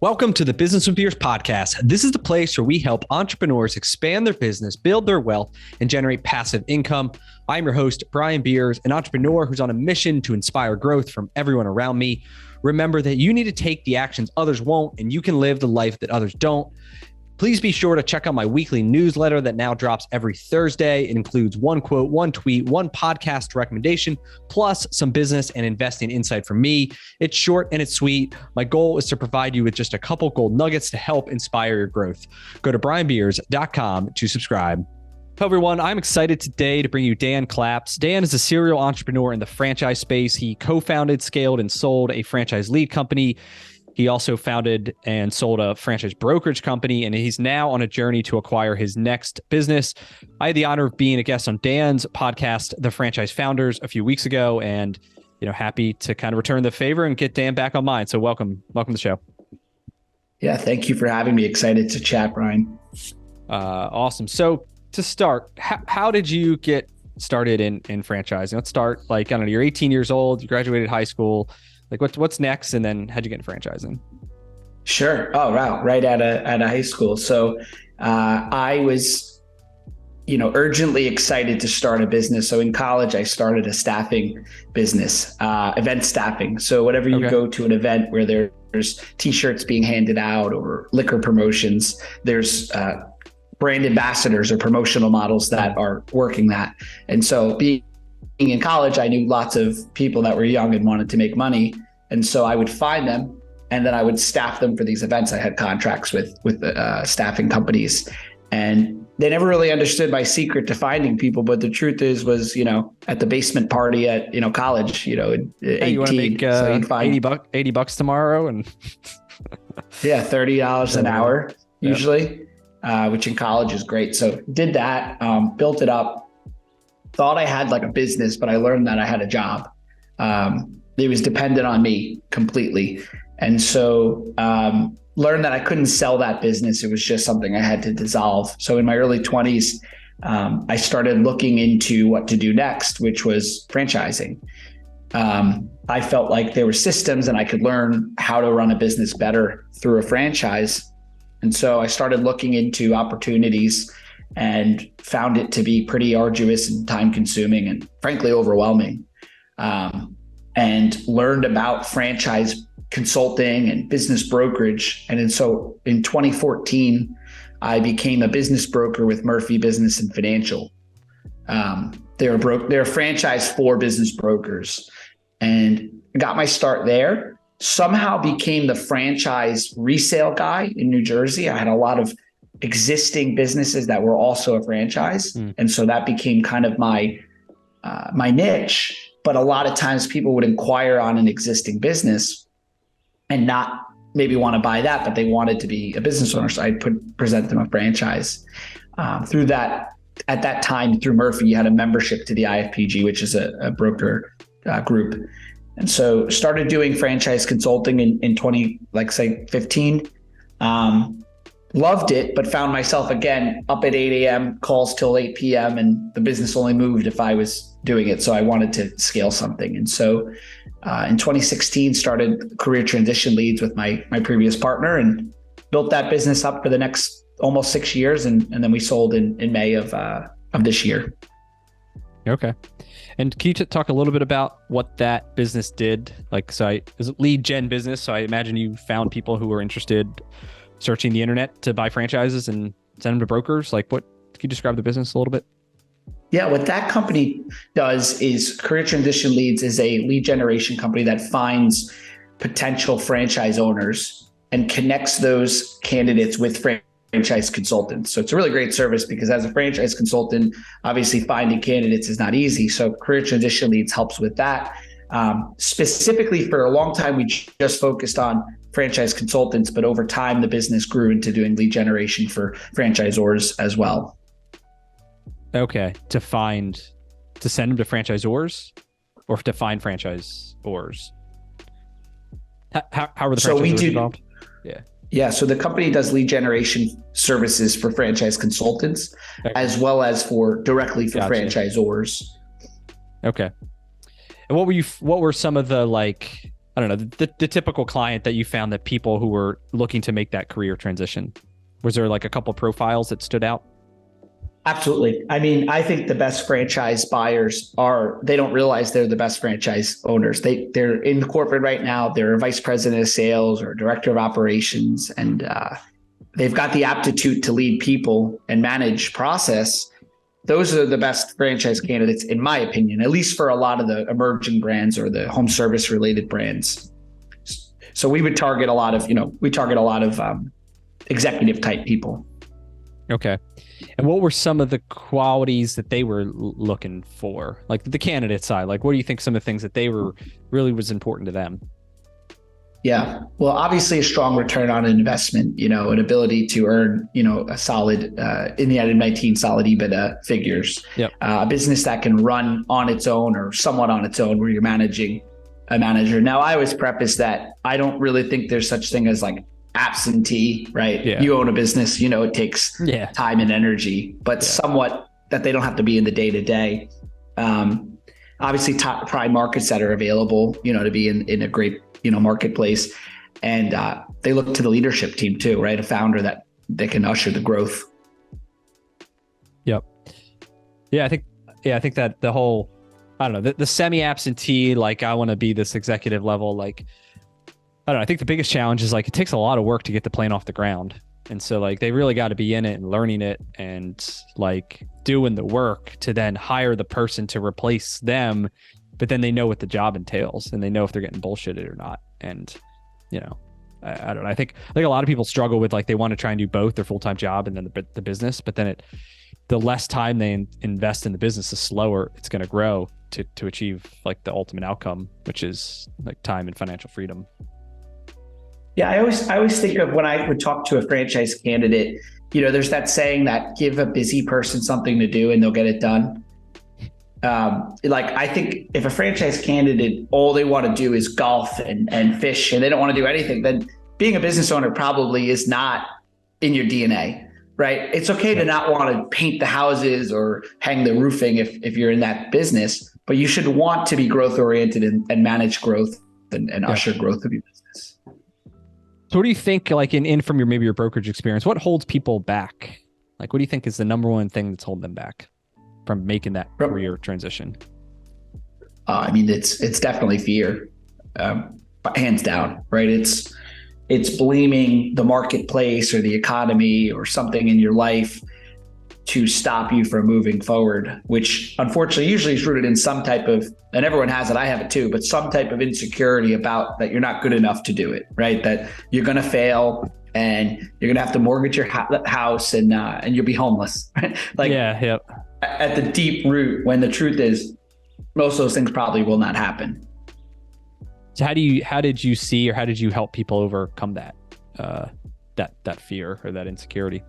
Welcome to the Business with Beers podcast. This is the place where we help entrepreneurs expand their business, build their wealth, and generate passive income. I'm your host, Brian Beers, an entrepreneur who's on a mission to inspire growth from everyone around me. Remember that you need to take the actions others won't, and you can live the life that others don't. Please be sure to check out my weekly newsletter that now drops every Thursday. It includes one quote, one tweet, one podcast recommendation, plus some business and investing insight from me. It's short and it's sweet. My goal is to provide you with just a couple gold nuggets to help inspire your growth. Go to brianbeers.com to subscribe. Hello, everyone. I'm excited today to bring you Dan Claps. Dan is a serial entrepreneur in the franchise space. He co-founded, scaled, and sold a franchise lead company. He also founded and sold a franchise brokerage company, and he's now on a journey to acquire his next business. I had the honor of being a guest on Dan's podcast, The Franchise Founders, a few weeks ago, and happy to kind of return the favor and get Dan back on mine. So welcome to the show. Yeah, thank you for having me. Excited to chat, Brian. Awesome. So to start, how did you get started in franchising? Let's start you're 18 years old, you graduated high school. What's next, and then how'd you get into franchising? Sure. Oh, wow. Right out of high school. So I was, urgently excited to start a business. So in college, I started a staffing business, event staffing. So whenever you go to an event where there's T-shirts being handed out or liquor promotions, there's brand ambassadors or promotional models that are working that. And so being in college, I knew lots of people that were young and wanted to make money. And so I would find them and then I would staff them for these events. I had contracts with staffing companies, and they never really understood my secret to finding people. But the truth was, at the basement party at, college, at 18. You want to make so you'd find $80 tomorrow and yeah, $30 an hour usually, which in college is great. So did that, built it up. Thought I had a business, but I learned that I had a job. It was dependent on me completely. And so learned that I couldn't sell that business. It was just something I had to dissolve. So in my early 20s, I started looking into what to do next, which was franchising. I felt like there were systems and I could learn how to run a business better through a franchise. And so I started looking into opportunities and found it to be pretty arduous and time consuming and frankly overwhelming, and learned about franchise consulting and business brokerage. And so in 2014, I became a business broker with Murphy Business and Financial. They're a franchise for business brokers, and got my start there. Somehow became the franchise resale guy in New Jersey. I had a lot of existing businesses that were also a franchise. And so that became kind of my niche. But a lot of times people would inquire on an existing business and not maybe want to buy that, but they wanted to be a business owner. So I'd present them a franchise. Through that, at that time, through Murphy, you had a membership to the IFPG, which is a broker group. And so started doing franchise consulting in 2015. Loved it, but found myself again up at 8 a.m., calls till 8 p.m. and the business only moved if I was doing it. So I wanted to scale something. And so in 2016, started Career Transition Leads with my previous partner and built that business up for the next almost 6 years. And then we sold in May of this year. Okay. And can you talk a little bit about what that business did? Is it lead gen business? So I imagine you found people who were interested searching the internet to buy franchises and send them to brokers. Can you describe the business a little bit? Yeah, what that company does is Career Transition Leads is a lead generation company that finds potential franchise owners and connects those candidates with franchise consultants. So it's a really great service because as a franchise consultant, obviously finding candidates is not easy. So Career Transition Leads helps with that. Specifically for a long time, we just focused on franchise consultants, but over time, the business grew into doing lead generation for franchisors as well. Okay. To send them to franchisors or to find franchisors? How are the franchisors involved? Yeah. So the company does lead generation services for franchise consultants, as well as directly for franchisors. Okay. And what were some of the I don't know, the typical client that you found, that people who were looking to make that career transition? Was there like a couple profiles that stood out? Absolutely. I mean, I think the best franchise buyers they don't realize they're the best franchise owners. They're in corporate right now. They're a vice president of sales or director of operations, and they've got the aptitude to lead people and manage process. Those are the best franchise candidates, in my opinion, at least for a lot of the emerging brands or the home service related brands. So we would target a lot of, executive type people. Okay. And what were some of the qualities that they were looking for? Like the candidate side, like what do you think some of the things that they were really was important to them? Yeah. Well, obviously a strong return on investment, an ability to earn, a solid, in the end of 19 solid EBITDA figures. Yep. A business that can run on its own or somewhat on its own, where you're managing a manager. Now, I always preface that I don't really think there's such thing as like absentee, right? Yeah. You own a business, it takes time and energy, but somewhat that they don't have to be in the day to day. Obviously top prime markets that are available, to be in a great, marketplace. And they look to the leadership team too, right? A founder that can usher the growth. Yep. Yeah, I think that the whole, I don't know, the semi-absentee, like I want to be this executive level, like, I don't know. I think the biggest challenge is like it takes a lot of work to get the plane off the ground. And so like they really got to be in it and learning it and like doing the work to then hire the person to replace them. But then they know what the job entails and they know if they're getting bullshitted or not. And, I don't know. I think a lot of people struggle with like they want to try and do both, their full-time job and then the business. But then the less time they invest in the business, the slower it's going to grow to achieve like the ultimate outcome, which is like time and financial freedom. Yeah, I always think of when I would talk to a franchise candidate, there's that saying that give a busy person something to do and they'll get it done. I think if a franchise candidate, all they want to do is golf and fish and they don't want to do anything, then being a business owner probably is not in your DNA, right? It's okay to not want to paint the houses or hang the roofing if you're in that business, but you should want to be growth oriented and manage growth and usher growth of your business. So what do you think, like in from maybe your brokerage experience, what holds people back? Like, what do you think is the number one thing that's holding them back from making that career transition? I mean, it's definitely fear, hands down, right? It's blaming the marketplace or the economy or something in your life to stop you from moving forward, which unfortunately usually is rooted in some type of, and everyone has it, I have it too, but some type of insecurity about that you're not good enough to do it, right? That you're going to fail and you're going to have to mortgage your house and you'll be homeless, right? Like at the deep root, when the truth is most of those things probably will not happen. So how did you see, or how did you help people overcome that fear or that insecurity?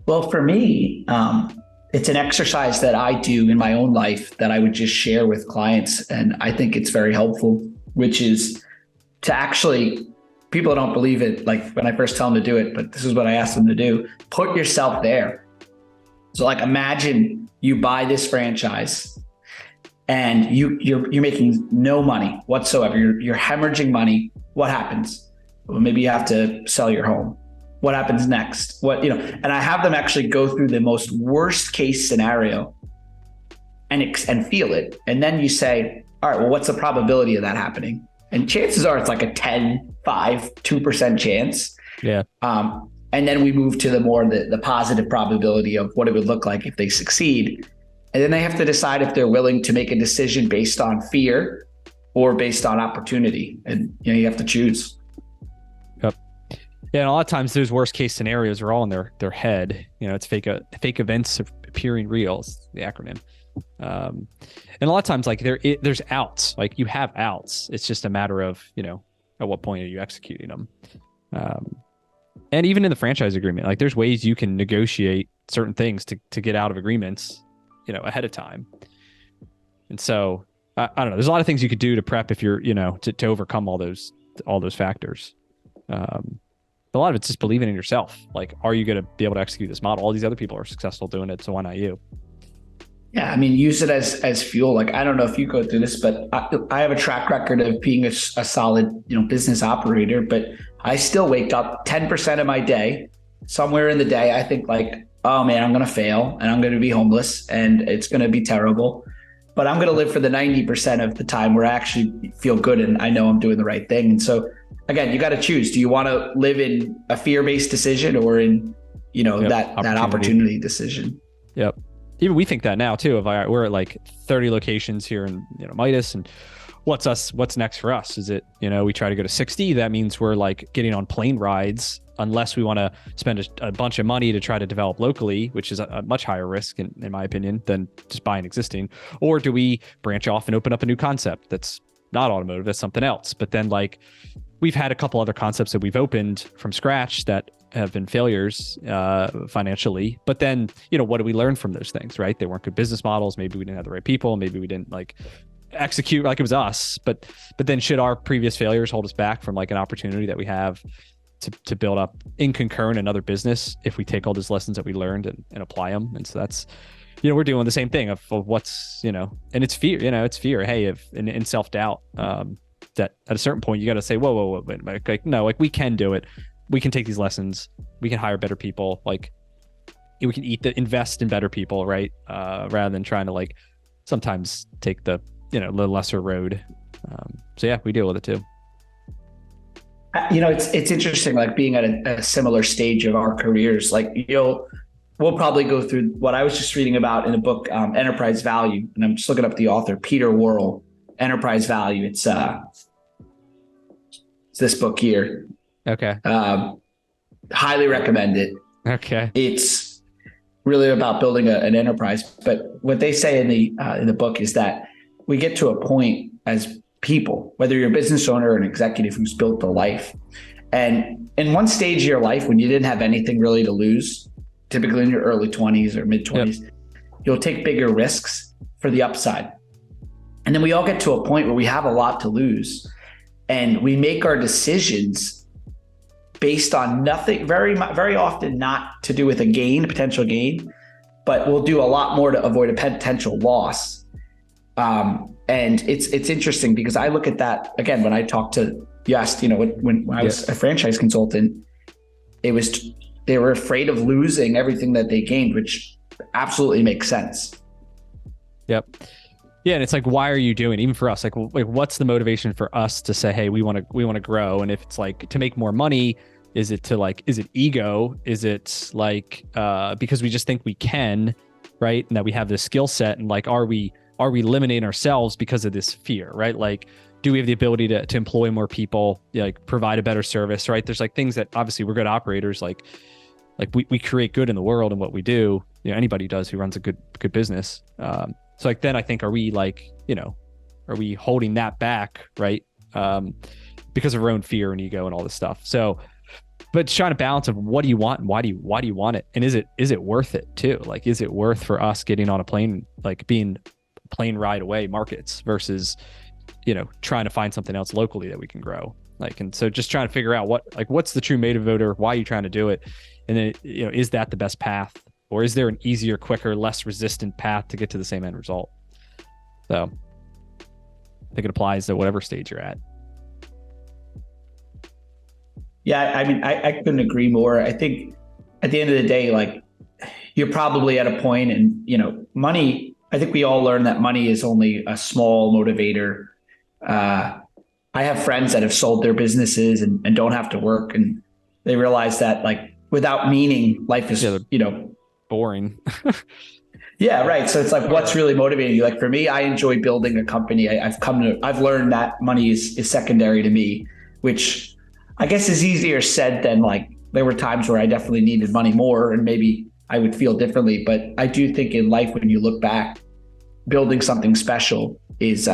Well, for me, it's an exercise that I do in my own life that I would just share with clients. And I think it's very helpful, which is to actually, people don't believe it, like when I first tell them to do it, but this is what I ask them to do, put yourself there. So like, imagine you buy this franchise and you're making no money whatsoever. You're hemorrhaging money. What happens? Well, maybe you have to sell your home. What happens next? And I have them actually go through the most worst case scenario and feel it. And then you say, all right, well, what's the probability of that happening? And chances are it's like a 10, 5, 2% chance. Yeah. And then we move to the positive probability of what it would look like if they succeed. And then they have to decide if they're willing to make a decision based on fear or based on opportunity. And you have to choose. Yep. Yeah, and a lot of times those worst case scenarios are all in their head. It's fake events appearing real, is the acronym. And a lot of times, like there's outs. Like you have outs. It's just a matter of at what point are you executing them. And even in the franchise agreement, like there's ways you can negotiate certain things to get out of agreements, ahead of time. And so I don't know. There's a lot of things you could do to prep if you're to overcome all those factors. A lot of it's just believing in yourself. Like, are you going to be able to execute this model? All these other people are successful doing it, so why not you? Yeah, I mean, use it as fuel. Like, I don't know if you go through this, but I have a track record of being a solid, business operator, but I still wake up 10% of my day, somewhere in the day, I think like, oh man, I'm going to fail and I'm going to be homeless and it's going to be terrible. But I'm going to live for the 90% of the time where I actually feel good and I know I'm doing the right thing. And so again, you got to choose. Do you want to live in a fear-based decision or in, that opportunity decision? Yep. Even we think that now too. We're at like 30 locations here in Midas, and what's next for us? Is it we try to go to 60? That means we're like getting on plane rides, unless we want to spend a bunch of money to try to develop locally, which is a much higher risk in my opinion than just buying existing. Or do we branch off and open up a new concept that's not automotive, that's something else? But then like we've had a couple other concepts that we've opened from scratch that have been failures financially. But then, what do we learn from those things, right? They weren't good business models. Maybe we didn't have the right people. Maybe we didn't like execute like it was us. But then should our previous failures hold us back from like an opportunity that we have to build up in concurrent another business if we take all those lessons that we learned and apply them? And so that's, we're doing the same thing of what's, and it's fear, it's fear. Hey, in self-doubt, that at a certain point you got to say, whoa, wait, like, no, like we can do it. We can take these lessons. We can hire better people. Like we can invest in better people, right? Rather than trying to like sometimes take the, the lesser road. So yeah, we deal with it too. It's interesting, like being at a similar stage of our careers, like, we'll probably go through what I was just reading about in a book, Enterprise Value. And I'm just looking up the author, Peter Worrell, Enterprise Value. It's this book here. Okay. Highly recommend it. Okay. It's really about building an enterprise. But what they say in the book is that we get to a point as people, whether you're a business owner or an executive who's built a life, and in one stage of your life when you didn't have anything really to lose, typically in your early 20s or mid 20s, yep, you'll take bigger risks for the upside. And then we all get to a point where we have a lot to lose and we make our decisions based on nothing, very often not to do with a potential gain, but we'll do a lot more to avoid a potential loss. And it's interesting because I look at that again, when I talk to, you asked, when I was a franchise consultant, they were afraid of losing everything that they gained, which absolutely makes sense. Yep. Yeah. And it's like, why are you doing it? Even for us, like what's the motivation for us to say, hey, we want to grow. And if it's like to make more money, is it ego? Is it like, because we just think we can, right? And that we have this skill set, and like, are we limiting ourselves because of this fear, right? Like, do we have the ability to employ more people, like provide a better service, right? There's like things that obviously we're good operators, like we create good in the world and what we do, anybody does who runs a good business. So like, then I think, are we like, are we holding that back, right? Because of our own fear and ego and all this stuff. So, but trying to balance of what do you want and why do you want it? And is it worth it too? Like, is it worth for us getting on a plane, like being plane ride away markets versus, trying to find something else locally that we can grow? Like, and so just trying to figure out what's the true motivator, why are you trying to do it? And then, is that the best path, or is there an easier, quicker, less resistant path to get to the same end result? So I think it applies to whatever stage you're at. Yeah. I mean, I couldn't agree more. I think at the end of the day, like, you're probably at a point, and, money, I think we all learn that money is only a small motivator. I have friends that have sold their businesses and don't have to work, and they realize that, like, without meaning, life is, boring. Yeah, right. So it's like, what's really motivating you? Like for me, I enjoy building a company. I've learned that money is secondary to me, which I guess is easier said than, like, there were times where I definitely needed money more and maybe I would feel differently. But I do think in life, when you look back, building something special is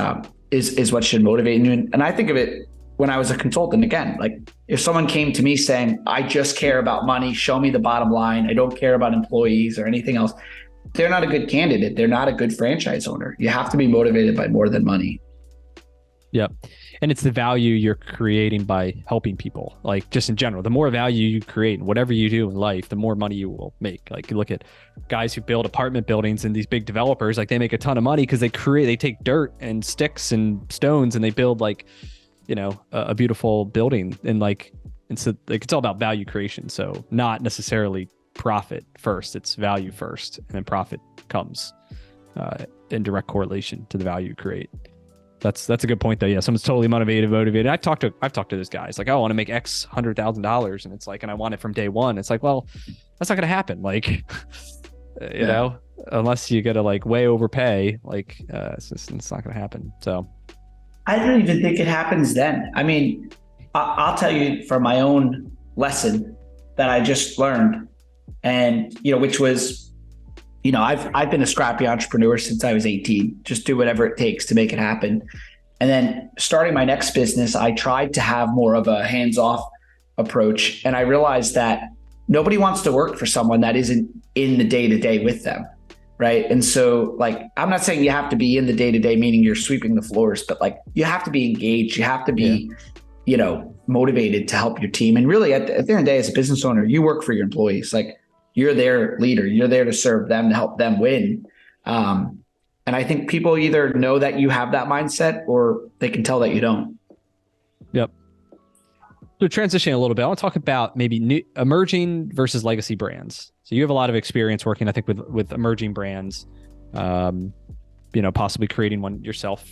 what should motivate you. And I think of it when I was a consultant, again, like if someone came to me saying, I just care about money, show me the bottom line, I don't care about employees or anything else, they're not a good candidate. They're not a good franchise owner. You have to be motivated by more than money. Yep. And it's the value you're creating by helping people. Like just in general, the more value you create in whatever you do in life, the more money you will make. Like you look at guys who build apartment buildings and these big developers, like they make a ton of money because they take dirt and sticks and stones and they build like, a beautiful building. And so like it's all about value creation. So not necessarily profit first, it's value first, and then profit comes in direct correlation to the value you create. That's a good point though. Yeah, someone's totally motivated. I've talked to those guys like, oh, I want to make X $100,000, and it's like, and I want it from day one. It's like, well, that's not going to happen. Like, you know, unless you get to like way overpay, like it's not going to happen. So, I don't even think it happens then. I mean, I'll tell you from my own lesson that I just learned, and which was, I've been a scrappy entrepreneur since I was 18. Just do whatever it takes to make it happen. And then starting my next business, I tried to have more of a hands-off approach. And I realized that nobody wants to work for someone that isn't in the day-to-day with them, right? And so like, I'm not saying you have to be in the day-to-day, meaning you're sweeping the floors, but like you have to be engaged. You have to be, motivated to help your team. And really at the end of the day, as a business owner, you work for your employees. Like, you're their leader. You're there to serve them, to help them win. And I think people either know that you have that mindset or they can tell that you don't. Yep. So transitioning a little bit, I want to talk about maybe new emerging versus legacy brands. So you have a lot of experience working, I think, with emerging brands, possibly creating one yourself,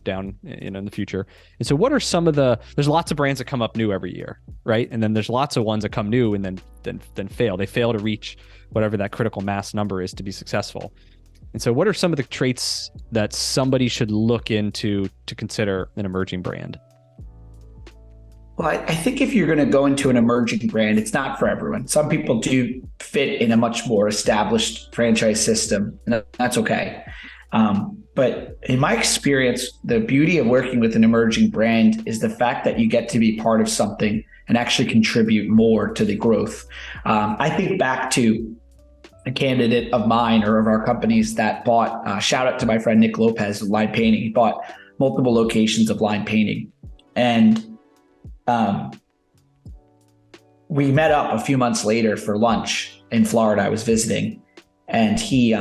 down, in the future. And so what are some of there's lots of brands that come up new every year, right? And then there's lots of ones that come new and then fail. They fail to reach whatever that critical mass number is to be successful. And so what are some of the traits that somebody should look into to consider an emerging brand? Well, I think if you're going to go into an emerging brand, it's not for everyone. Some people do fit in a much more established franchise system, and that's okay. But in my experience, the beauty of working with an emerging brand is the fact that you get to be part of something and actually contribute more to the growth. I think back to a candidate of mine or of our companies that bought, shout out to my friend Nick Lopez of Line Painting. He bought multiple locations of Line Painting. And we met up a few months later for lunch in Florida. I was visiting, and he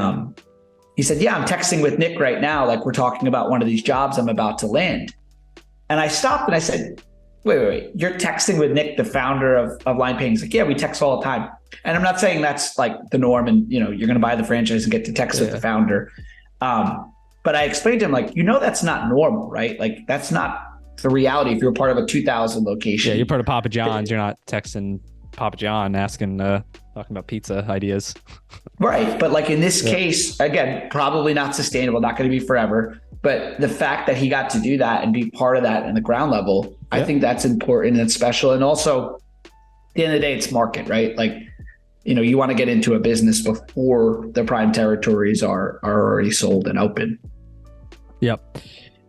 said, yeah, I'm texting with Nick right now. Like, we're talking about one of these jobs I'm about to land. And I stopped and I said, wait, you're texting with Nick, the founder of Line Painting? He's like, yeah, we text all the time. And I'm not saying that's like the norm and, you're going to buy the franchise and get to text with the founder. But I explained to him, like, that's not normal, right? Like, that's not the reality. If you're part of a 2,000 location. Yeah, you're part of Papa John's. You're not texting Papa John asking, talking about pizza ideas. Right. But like in this case, again, probably not sustainable, not going to be forever. But the fact that he got to do that and be part of that in the ground level, I think that's important and special. And also, at the end of the day, it's market, right? Like, you want to get into a business before the prime territories are already sold and open. Yep.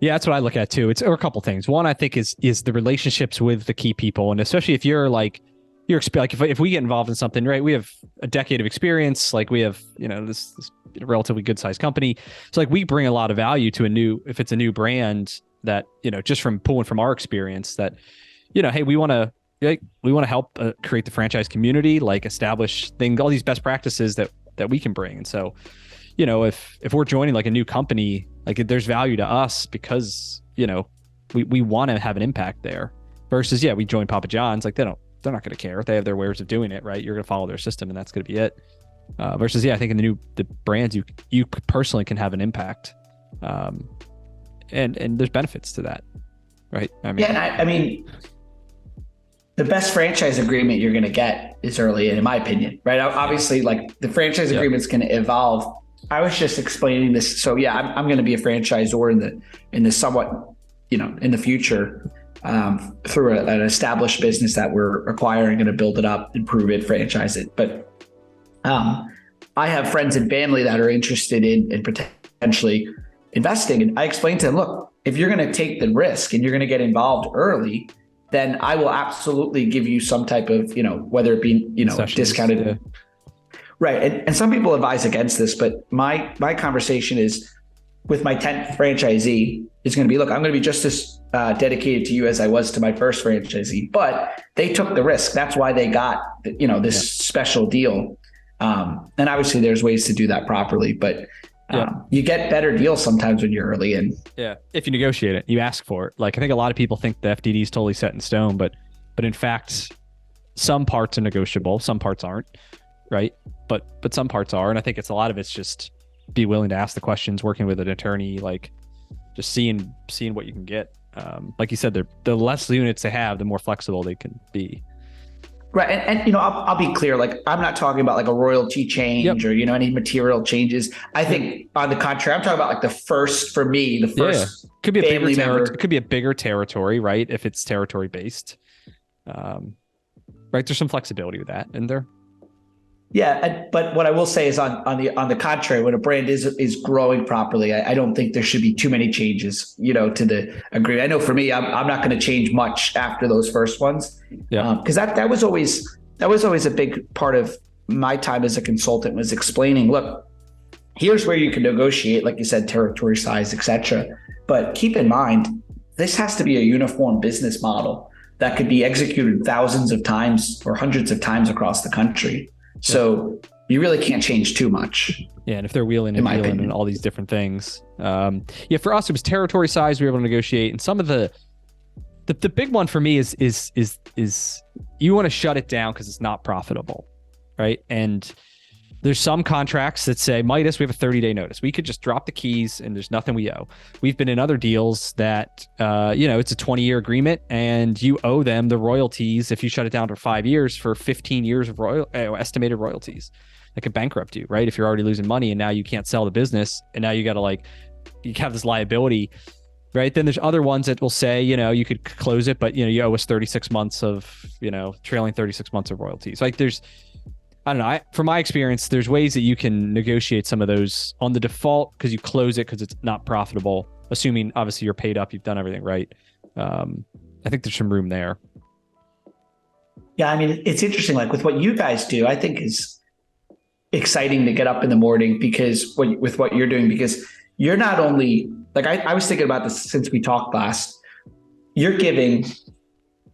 Yeah, that's what I look at too. It's a couple things. One, I think is the relationships with the key people. And especially if you're like, if we get involved in something, right, we have a decade of experience, like we have, this relatively good sized company. So like we bring a lot of value to if it's a new brand that, just from pulling from our experience that, hey, we want to help create the franchise community, like establish all these best practices that we can bring. And so, if we're joining like a new company, like there's value to us because, we want to have an impact there versus, we join Papa John's, like they're not going to care. They have their ways of doing it, right? You're going to follow their system and that's going to be it. Versus, I think in the brands, you personally can have an impact. And there's benefits to that, right? I mean, the best franchise agreement you're going to get is early in my opinion, right? Obviously, like the franchise agreement's going to evolve. I was just explaining this. So I'm going to be a franchisor in the somewhat, in the future, through an established business that we're acquiring, going to build it up, improve it, franchise it. But I have friends and family that are interested in potentially investing. And I explained to them, look, if you're going to take the risk and you're going to get involved early, then I will absolutely give you some type of, whether it be, sessions, discounted. Yeah. Right. And some people advise against this, but my conversation is with my 10th franchisee, is going to be, look, I'm going to be just as dedicated to you as I was to my first franchisee, but they took the risk. That's why they got, this special deal. And obviously there's ways to do that properly, but you get better deals sometimes when you're early in. Yeah. If you negotiate it, you ask for it. Like, I think a lot of people think the FDD is totally set in stone, but in fact, some parts are negotiable, some parts aren't, right? But some parts are. And I think a lot of it's just be willing to ask the questions, working with an attorney, like just seeing what you can get. Like you said, the less units they have, the more flexible they can be. Right. And I'll be clear, like, I'm not talking about like a royalty change or, any material changes. I think on the contrary, I'm talking about like the first could be a bigger territory, right? If it's territory based, right. There's some flexibility with that in there. Yeah. But what I will say is on the contrary, when a brand is growing properly, I don't think there should be too many changes, to the agreement. I know for me, I'm not going to change much after those first ones. Yeah. Because that was always a big part of my time as a consultant, was explaining, look, here's where you can negotiate, like you said, territory size, et cetera. But keep in mind, this has to be a uniform business model that could be executed thousands of times or hundreds of times across the country. So you really can't change too much. Yeah, and if they're wheeling and dealing and all these different things. For us, it was territory size we were able to negotiate. And some of the big one for me is you want to shut it down because it's not profitable, right? And there's some contracts that say, Midas, we have a 30-day notice. We could just drop the keys and there's nothing we owe. We've been in other deals that, it's a 20-year agreement and you owe them the royalties if you shut it down for 5 years for 15 years of estimated royalties. That could bankrupt you, right? If you're already losing money and now you can't sell the business and now you got to you have this liability, right? Then there's other ones that will say, you could close it, but you owe us 36 months of, trailing 36 months of royalties. Like I don't know. From my experience, there's ways that you can negotiate some of those on the default because you close it because it's not profitable, assuming obviously you're paid up, you've done everything right. I think there's some room there. Yeah, I mean, it's interesting. Like with what you guys do, I think is exciting to get up in the morning with what you're doing, because you're not only like, I was thinking about this since we talked last, you're giving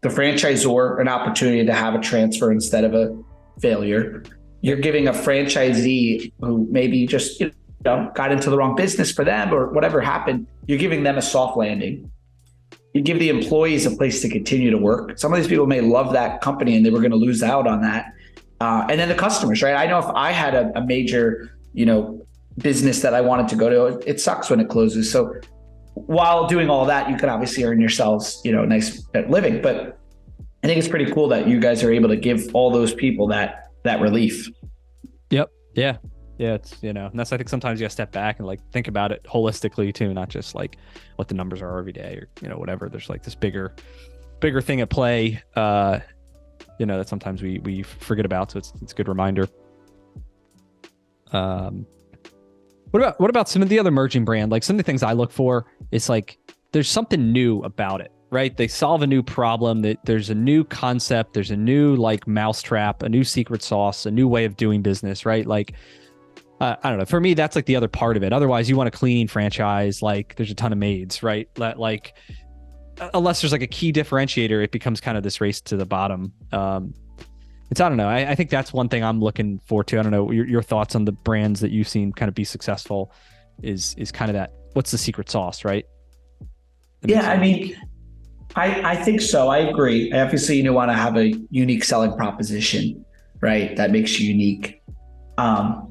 the franchisor an opportunity to have a transfer instead of a failure. You're giving a franchisee who maybe just got into the wrong business for them or whatever happened, you're giving them a soft landing. You give the employees a place to continue to work. Some of these people may love that company and they were going to lose out on that. And then the customers, right? I know if I had a major, business that I wanted to go to, it sucks when it closes. So while doing all that, you can obviously earn yourselves, nice living, but I think it's pretty cool that you guys are able to give all those people that relief. Yep. Yeah. Yeah. It's, and that's, I think sometimes you gotta step back and think about it holistically too, not just what the numbers are every day or, whatever. There's this bigger thing at play, that sometimes we forget about. So it's a good reminder. What about some of the other emerging brand? Some of the things I look for is there's something new about it. Right? They solve a new problem, that there's a new concept, there's a new mousetrap, a new secret sauce, a new way of doing business, right? I don't know. For me, that's the other part of it. Otherwise, you want a clean franchise, there's a ton of maids, right? Unless there's a key differentiator, it becomes kind of this race to the bottom. I don't know. I think that's one thing I'm looking for too. I don't know your thoughts on the brands that you've seen kind of be successful is kind of that, what's the secret sauce, right? Yeah. I mean, I think so. I agree. Obviously, you want to have a unique selling proposition, right? That makes you unique. I'm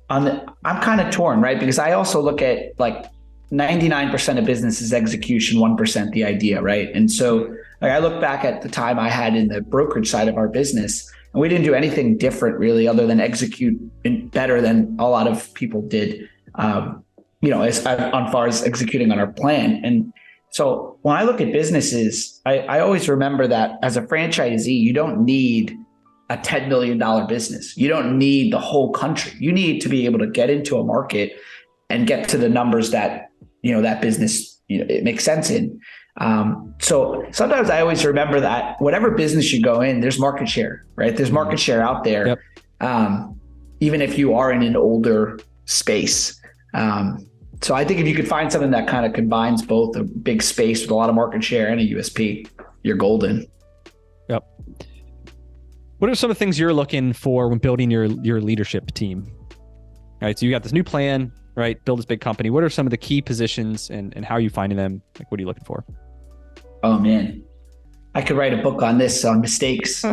kind of torn, right? Because I also look at 99% of business is execution, 1% the idea, right? And so I look back at the time I had in the brokerage side of our business, and we didn't do anything different really, other than execute better than a lot of people did, as far as executing on our plan. And so when I look at businesses, I always remember that as a franchisee, you don't need a $10 million business. You don't need the whole country. You need to be able to get into a market and get to the numbers that, that business, it makes sense in. So sometimes I always remember that whatever business you go in, there's market share, right? There's market share out there. Yep. Even if you are in an older space. So I think if you could find something that kind of combines both a big space with a lot of market share and a USP, you're golden. Yep. What are some of the things you're looking for when building your leadership team? All right. So you got this new plan, right? Build this big company. What are some of the key positions and how are you finding them? Like, what are you looking for? Oh man, I could write a book on this, on mistakes.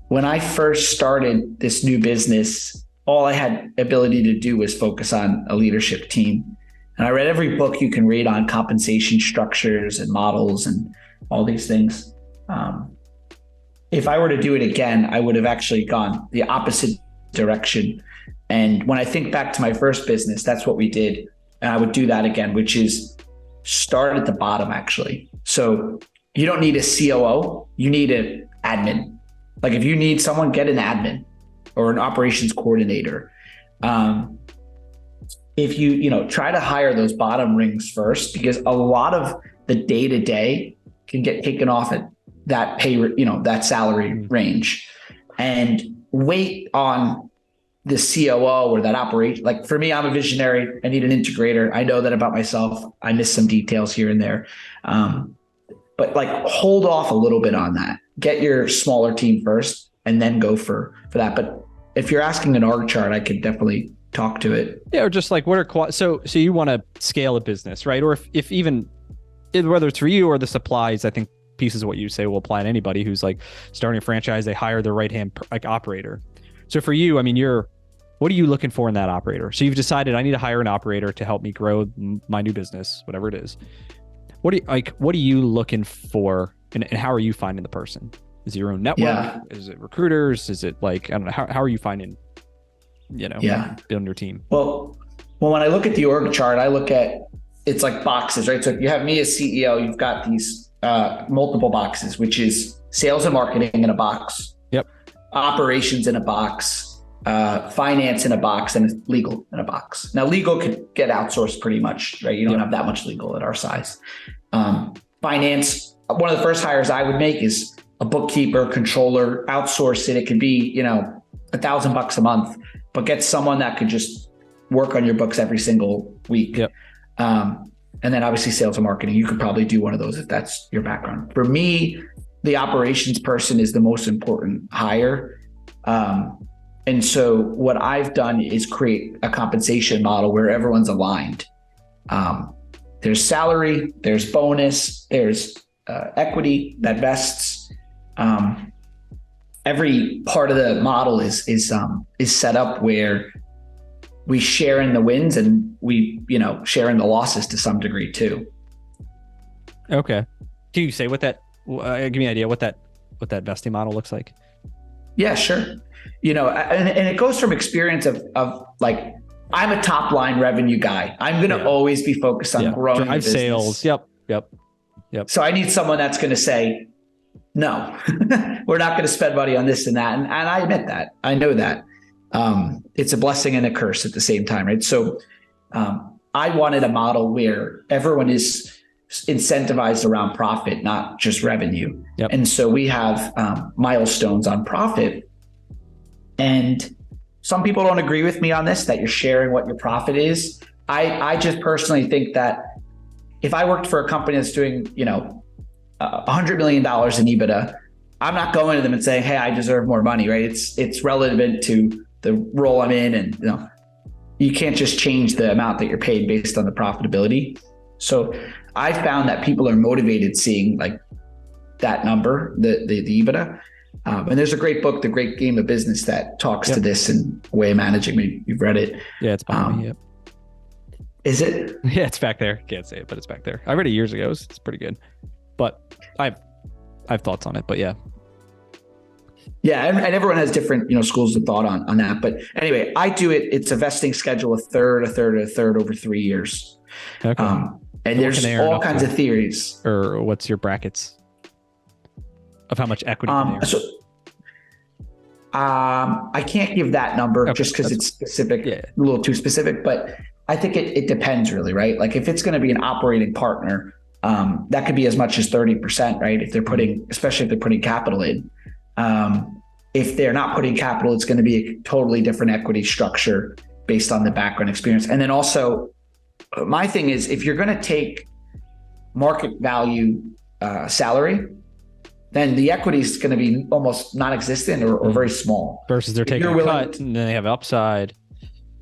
When I first started this new business, all I had ability to do was focus on a leadership team. And I read every book you can read on compensation structures and models and all these things. If I were to do it again, I would have actually gone the opposite direction. And when I think back to my first business, that's what we did. And I would do that again, which is start at the bottom, actually. So you don't need a COO, you need an admin. Like if you need someone, get an admin or an operations coordinator. If you try to hire those bottom rings first, because a lot of the day-to-day can get taken off at that pay, that salary range, and wait on the COO or that operation. Like for me, I'm a visionary. I need an integrator. I know that about myself. I miss some details here and there. But like hold off a little bit on that. Get your smaller team first and then go for that. But if you're asking an org chart, I could definitely talk to it. Yeah, or just like what are so you want to scale a business, right? Or if even whether it's for you or the supplies, I think pieces of what you say will apply to anybody who's like starting a franchise. They hire their right hand like operator. So for you, I mean, what are you looking for in that operator? So you've decided I need to hire an operator to help me grow my new business, whatever it is. What are you looking for, and how are you finding the person? Is it your own network? Yeah. Is it recruiters? Is it like, I don't know, how are you finding, building your team? Well, when I look at the org chart, I look at, it's like boxes, right? So if you have me as CEO, you've got these multiple boxes, which is sales and marketing in a box. Yep. Operations in a box, finance in a box, and legal in a box. Now, legal could get outsourced pretty much, right? You don't have that much legal at our size. Finance, one of the first hires I would make is a bookkeeper, controller, outsource it. It could be, $1,000 a month, but get someone that could just work on your books every single week. Yep. And then obviously sales and marketing, you could probably do one of those if that's your background. For me, the operations person is the most important hire. And so what I've done is create a compensation model where everyone's aligned. There's salary, there's bonus, there's equity that vests. Every part of the model is set up where we share in the wins and we, share in the losses to some degree too. Okay. Can you say what that, give me an idea what that vesting model looks like? Yeah, sure. And it goes from experience of like, I'm a top line revenue guy. I'm going to always be focused on growing the business. Sales. Yep. So I need someone that's going to say, no, we're not going to spend money on this and that. And I admit that. I know that. It's a blessing and a curse at the same time, right? So I wanted a model where everyone is incentivized around profit, not just revenue. Yep. And so we have milestones on profit. And some people don't agree with me on this, that you're sharing what your profit is. I just personally think that if I worked for a company that's doing, $100 million in EBITDA, I'm not going to them and saying, hey, I deserve more money, right? It's relevant to the role I'm in. And you can't just change the amount that you're paid based on the profitability. So I found that people are motivated seeing like that number, the EBITDA. And there's a great book, The Great Game of Business, that talks to this and way of managing. Maybe you've read it. Yeah, it's behind me. Yep. Is it? Yeah, it's back there. Can't say it, but it's back there. I read it years ago. It's pretty good. But I have thoughts on it, but yeah. Yeah, and everyone has different, schools of thought on that. But anyway, I do it. It's a vesting schedule, a third over 3 years. Okay. And there's all kinds of theories. Or what's your brackets of how much equity? I can't give that number just because it's specific, a little too specific. But I think it depends really, right? Like if it's going to be an operating partner, that could be as much as 30%, right? If they're especially if they're putting capital in. If they're not putting capital, it's going to be a totally different equity structure. based on the background experience. And then also my thing is, if you're going to take market value salary, then the equity is going to be almost non-existent or very small. Versus they're taking a cut and then they have upside.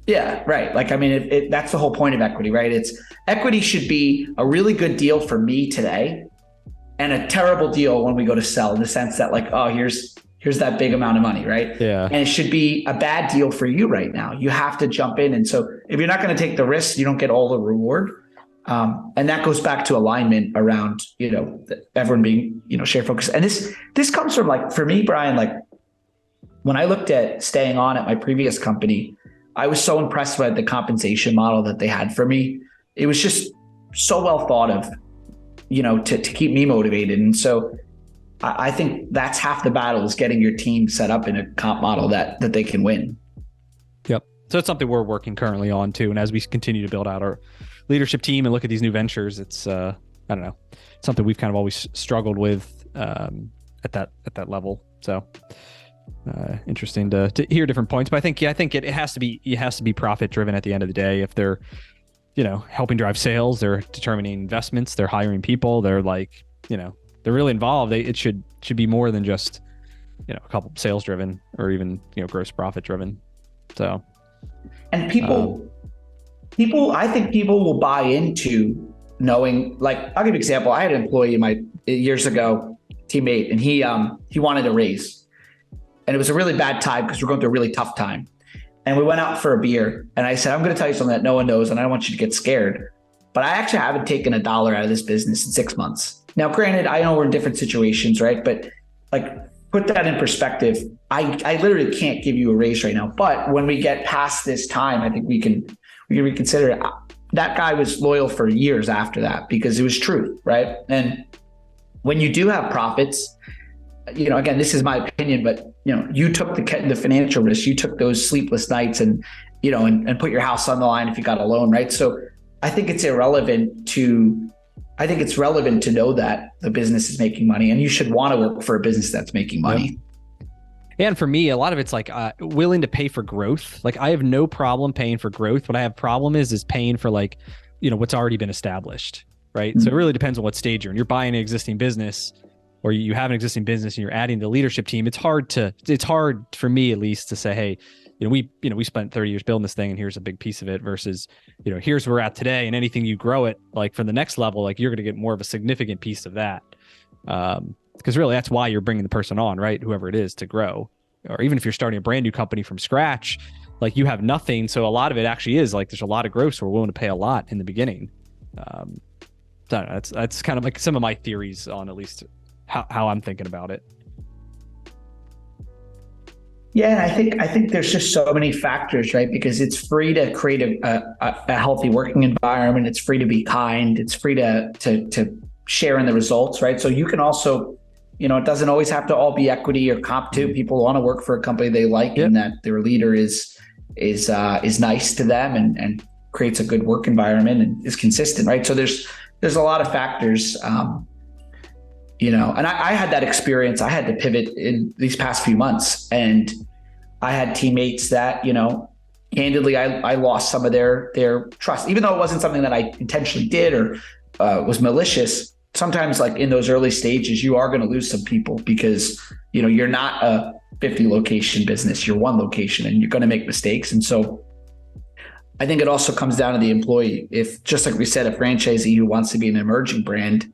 Yeah, right. Like, I mean, that's the whole point of equity, right? It's equity should be a really good deal for me today and a terrible deal when we go to sell, in the sense that like, oh, here's that big amount of money, right? Yeah. And it should be a bad deal for you right now. You have to jump in. And so if you're not going to take the risk, you don't get all the reward. And that goes back to alignment around, everyone being, share focused. And this comes from, like, for me, Brian, like when I looked at staying on at my previous company, I was so impressed by the compensation model that they had for me. It was just so well thought of, to keep me motivated. And so I think that's half the battle, is getting your team set up in a comp model that they can win. Yep. So it's something we're working currently on too. And as we continue to build out our leadership team and look at these new ventures, it's I don't know, something we've kind of always struggled with at that level. So interesting to hear different points. But I think it has to be profit driven at the end of the day. If they're helping drive sales, they're determining investments, they're hiring people, they're like they're really involved. It should be more than just a couple sales driven or even gross profit driven. So, and people, I think people will buy into knowing, like, I'll give you an example. I had an employee years ago, teammate, and he wanted a raise, and it was a really bad time because we're going through a really tough time. And we went out for a beer, and I said, I'm going to tell you something that no one knows, and I don't want you to get scared, but I actually haven't taken $1 out of this business in 6 months. Now, granted, I know we're in different situations, right? But like, put that in perspective. I literally can't give you a raise right now. But when we get past this time, I think we can reconsider it. That guy was loyal for years after that because it was truth, right? And when you do have profits, again, this is my opinion, but you took the financial risk. You took those sleepless nights and put your house on the line if you got a loan, right? So I think it's relevant to know that the business is making money, and you should want to work for a business that's making money. Yep. And for me, a lot of it's like willing to pay for growth. Like, I have no problem paying for growth. What I have problem is paying for what's already been established, right? Mm-hmm. So it really depends on what stage you're in. You're buying an existing business, or you have an existing business and you're adding the leadership team. It's hard for me, at least, to say, hey, we spent 30 years building this thing and here's a big piece of it, versus, here's where we're at today, and anything you grow it, like, for the next level, like, you're going to get more of a significant piece of that. Because really that's why you're bringing the person on, right? Whoever it is, to grow. Or even if you're starting a brand new company from scratch, like, you have nothing. So a lot of it actually is like, there's a lot of growth. So we're willing to pay a lot in the beginning. So I don't know, that's kind of like some of my theories on at least how I'm thinking about it. Yeah, I think there's just so many factors, right? Because it's free to create a healthy working environment. It's free to be kind. It's free to share in the results, right? So you can also, it doesn't always have to all be equity or comp too. People want to work for a company they like, and that their leader is nice to them and creates a good work environment and is consistent, right? So there's a lot of factors. And I had that experience. I had to pivot in these past few months, and I had teammates that, candidly, I lost some of their trust, even though it wasn't something that I intentionally did or was malicious. Sometimes, like, in those early stages, you are going to lose some people because, you're not a 50 location business, you're one location, and you're going to make mistakes. And so I think it also comes down to the employee. If, just like we said, a franchisee who wants to be an emerging brand,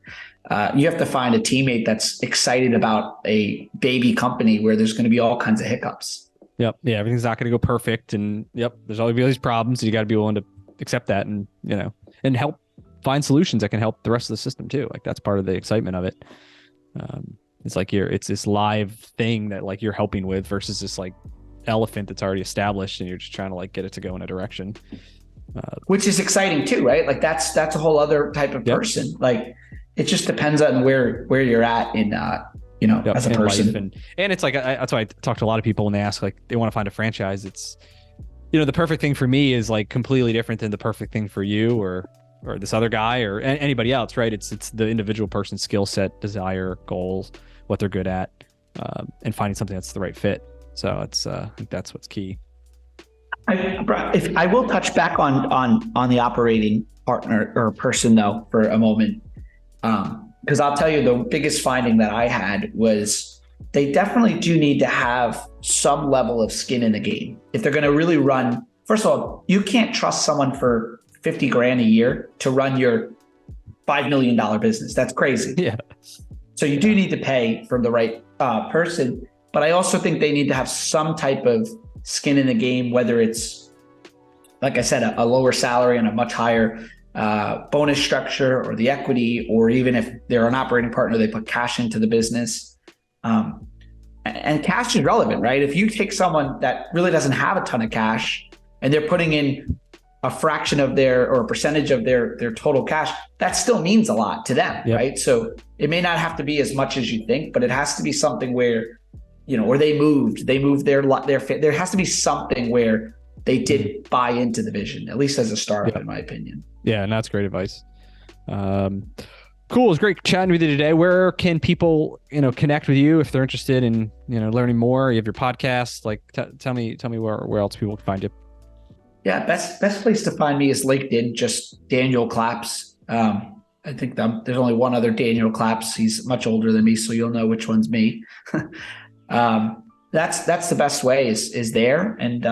you have to find a teammate that's excited about a baby company where there's going to be all kinds of hiccups. Yep. Yeah. Everything's not going to go perfect. And there's always these problems. So you got to be willing to accept that and, and help find solutions that can help the rest of the system too. Like, that's part of the excitement of it. It's like it's this live thing that, like, you're helping with, versus this, like, elephant that's already established and you're just trying to, like, get it to go in a direction. Which is exciting too, right? Like, that's a whole other type of person. Like, it just depends on where you're at in, as a person. And it's like, that's why I talk to a lot of people when they ask, like, they want to find a franchise. It's, the perfect thing for me is, like, completely different than the perfect thing for you or this other guy or anybody else, right? It's the individual person's skill set, desire, goals, what they're good at, and finding something that's the right fit. So it's, I think that's what's key. If I will touch back on the operating partner or person though for a moment, because I'll tell you the biggest finding that I had was they definitely do need to have some level of skin in the game if they're going to really run. First of all, you can't trust someone for 50 grand a year to run your $5 million business. That's crazy. Yeah. So you do need to pay for the right person, but I also think they need to have some type of skin in the game, whether it's, like I said, a lower salary and a much higher bonus structure, or the equity, or even if they're an operating partner, they put cash into the business. And cash is relevant, right? If you take someone that really doesn't have a ton of cash and they're putting in a fraction of their, or a percentage of their total cash, that still means a lot to them, Yep. right? So it may not have to be as much as you think, but it has to be something where, or they moved there has to be something where they did buy into the vision, at least as a startup, in my opinion. Yeah, and that's great advice. Cool. It was great chatting with you today. Where can people, connect with you if they're interested in, learning more? You have your podcast. Like, tell me where else people can find you. Yeah, best place to find me is LinkedIn, just Daniel Claps. I think there's only one other Daniel Claps. He's much older than me, so you'll know which one's me. That's the best way is there. And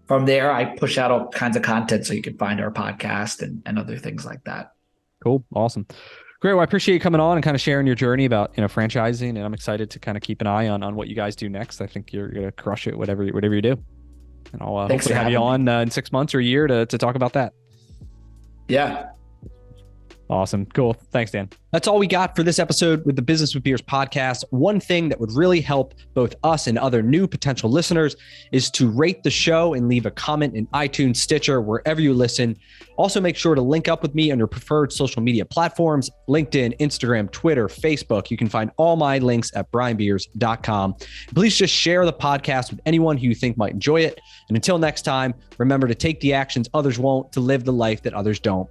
from there, I push out all kinds of content so you can find our podcast and other things like that. Cool. Awesome. Great. Well, I appreciate you coming on and kind of sharing your journey about, franchising. And I'm excited to kind of keep an eye on what you guys do next. I think you're going to crush it, whatever you do. And I'll hopefully have you on in 6 months or a year to talk about that. Yeah. Awesome. Cool. Thanks, Dan. That's all we got for this episode with the Business with Beers podcast. One thing that would really help both us and other new potential listeners is to rate the show and leave a comment in iTunes, Stitcher, wherever you listen. Also, make sure to link up with me on your preferred social media platforms, LinkedIn, Instagram, Twitter, Facebook. You can find all my links at brianbeers.com. Please just share the podcast with anyone who you think might enjoy it. And until next time, remember to take the actions others won't, to live the life that others don't.